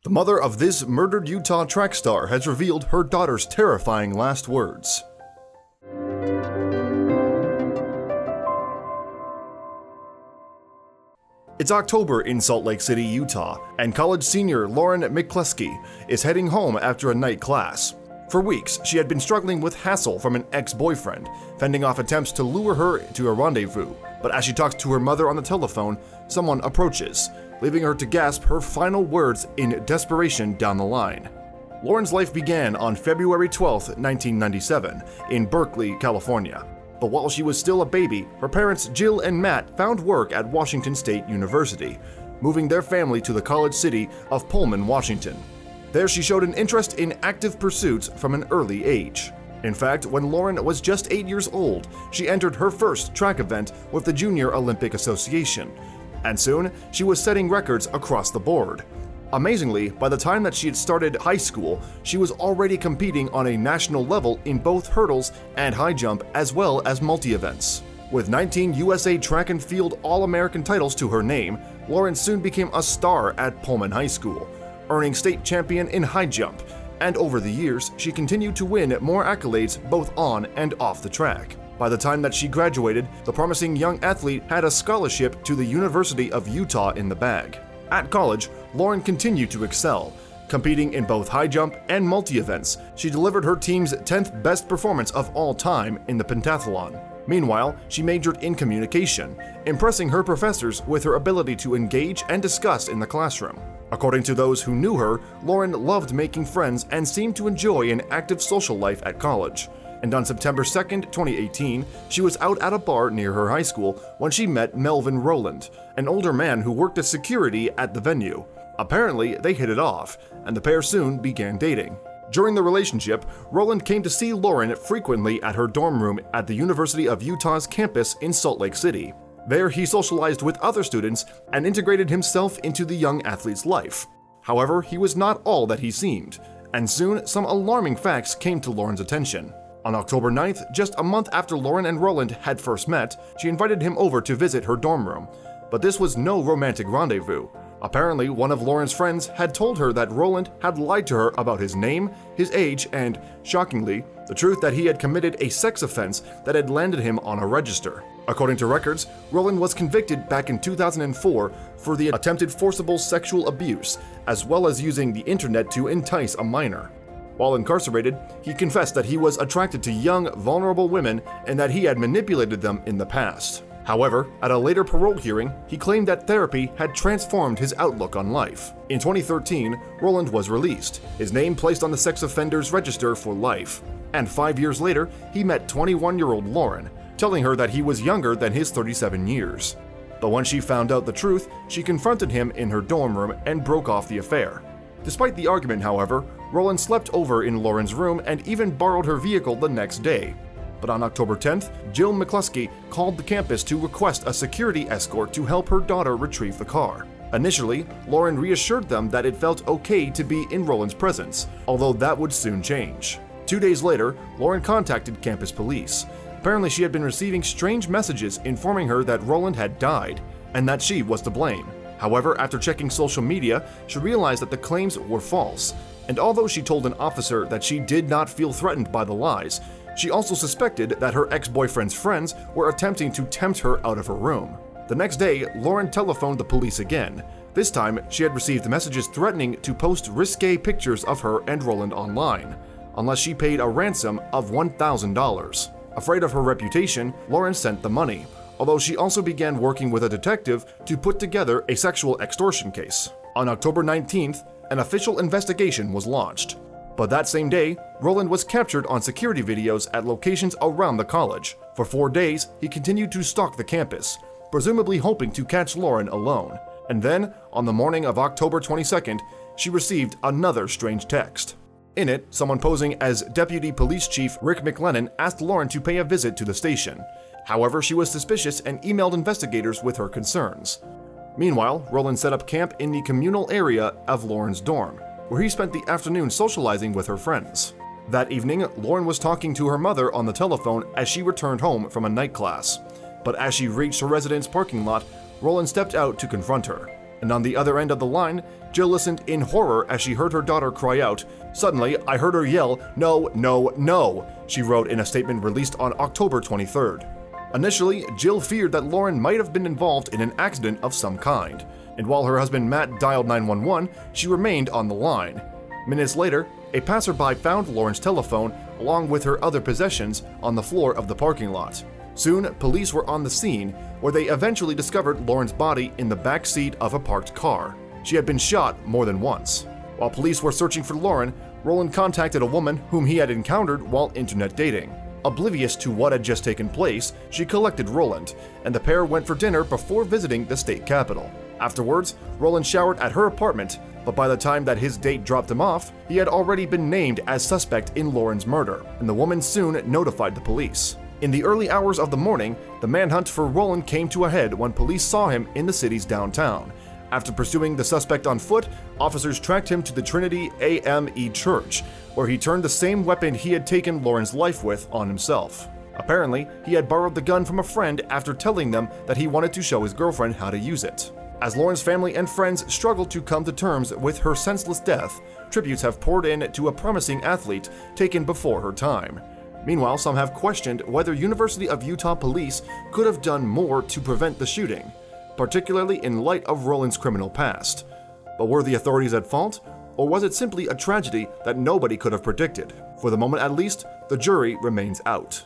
The mother of this murdered Utah track star has revealed her daughter's terrifying last words. It's October in Salt Lake City, Utah, and college senior Lauren McCluskey is heading home after a night class. For weeks, she had been struggling with hassle from an ex-boyfriend, fending off attempts to lure her to a rendezvous. But as she talks to her mother on the telephone, someone approaches, leaving her to gasp her final words in desperation down the line. Lauren's life began on February 12, 1997, in Berkeley, California. But while she was still a baby, her parents Jill and Matt found work at Washington State University, moving their family to the college city of Pullman, Washington. There she showed an interest in active pursuits from an early age. In fact, when Lauren was just 8 years old, she entered her first track event with the Junior Olympic Association, and soon she was setting records across the board. Amazingly, by the time that she had started high school, she was already competing on a national level in both hurdles and high jump as well as multi-events. With 19 USA Track and Field All-American titles to her name, Lauren soon became a star at Pullman High School, earning state champion in high jump, and over the years, she continued to win more accolades both on and off the track. By the time that she graduated, the promising young athlete had a scholarship to the University of Utah in the bag. At college, Lauren continued to excel, competing in both high jump and multi-events. She delivered her team's 10th best performance of all time in the pentathlon. Meanwhile, she majored in communication, impressing her professors with her ability to engage and discuss in the classroom. According to those who knew her, Lauren loved making friends and seemed to enjoy an active social life at college. And on September 2, 2018, she was out at a bar near her high school when she met Melvin Rowland, an older man who worked as security at the venue. Apparently, they hit it off, and the pair soon began dating. During the relationship, Rowland came to see Lauren frequently at her dorm room at the University of Utah's campus in Salt Lake City. There, he socialized with other students and integrated himself into the young athlete's life. However, he was not all that he seemed, and soon some alarming facts came to Lauren's attention. On October 9th, just a month after Lauren and Rowland had first met, she invited him over to visit her dorm room. But this was no romantic rendezvous. Apparently, one of Lauren's friends had told her that Rowland had lied to her about his name, his age, and, shockingly, the truth that he had committed a sex offense that had landed him on a register. According to records, Rowland was convicted back in 2004 for the attempted forcible sexual abuse, as well as using the internet to entice a minor. While incarcerated, he confessed that he was attracted to young, vulnerable women and that he had manipulated them in the past. However, at a later parole hearing, he claimed that therapy had transformed his outlook on life. In 2013, Rowland was released, his name placed on the sex offenders register for life. And 5 years later, he met 21-year-old Lauren, telling her that he was younger than his 37 years. But when she found out the truth, she confronted him in her dorm room and broke off the affair. Despite the argument, however, Rowland slept over in Lauren's room and even borrowed her vehicle the next day. But on October 10th, Jill McCluskey called the campus to request a security escort to help her daughter retrieve the car. Initially, Lauren reassured them that it felt okay to be in Rowland's presence, although that would soon change. 2 days later, Lauren contacted campus police. Apparently, she had been receiving strange messages informing her that Rowland had died, and that she was to blame. However, after checking social media, she realized that the claims were false, and although she told an officer that she did not feel threatened by the lies, she also suspected that her ex-boyfriend's friends were attempting to tempt her out of her room. The next day, Lauren telephoned the police again. This time, she had received messages threatening to post risque pictures of her and Rowland online, unless she paid a ransom of $1,000. Afraid of her reputation, Lauren sent the money, although she also began working with a detective to put together a sexual extortion case. On October 19th, an official investigation was launched. But that same day, Rowland was captured on security videos at locations around the college. For 4 days, he continued to stalk the campus, presumably hoping to catch Lauren alone. And then, on the morning of October 22nd, she received another strange text. In it, someone posing as Deputy Police Chief Rick McLennan asked Lauren to pay a visit to the station. However, she was suspicious and emailed investigators with her concerns. Meanwhile, Rowland set up camp in the communal area of Lauren's dorm, where he spent the afternoon socializing with her friends. That evening, Lauren was talking to her mother on the telephone as she returned home from a night class. But as she reached her residence parking lot, Rowland stepped out to confront her. And on the other end of the line, Jill listened in horror as she heard her daughter cry out, "Suddenly, I heard her yell, 'No, no, no,'" she wrote in a statement released on October 23rd. Initially, Jill feared that Lauren might have been involved in an accident of some kind, and while her husband Matt dialed 911, she remained on the line. Minutes later, a passerby found Lauren's telephone along with her other possessions on the floor of the parking lot. Soon, police were on the scene, where they eventually discovered Lauren's body in the back seat of a parked car. She had been shot more than once. While police were searching for Lauren, Roland contacted a woman whom he had encountered while internet dating. Oblivious to what had just taken place, she collected Roland, and the pair went for dinner before visiting the state capitol. Afterwards, Roland showered at her apartment, but by the time that his date dropped him off, he had already been named as suspect in Lauren's murder, and the woman soon notified the police. In the early hours of the morning, the manhunt for Roland came to a head when police saw him in the city's downtown. After pursuing the suspect on foot, officers tracked him to the Trinity AME Church, where he turned the same weapon he had taken Lauren's life with on himself. Apparently, he had borrowed the gun from a friend after telling them that he wanted to show his girlfriend how to use it. As Lauren's family and friends struggled to come to terms with her senseless death, tributes have poured in to a promising athlete taken before her time. Meanwhile, some have questioned whether University of Utah police could have done more to prevent the shooting, particularly in light of Roland's criminal past. But were the authorities at fault, or was it simply a tragedy that nobody could have predicted? For the moment at least, the jury remains out.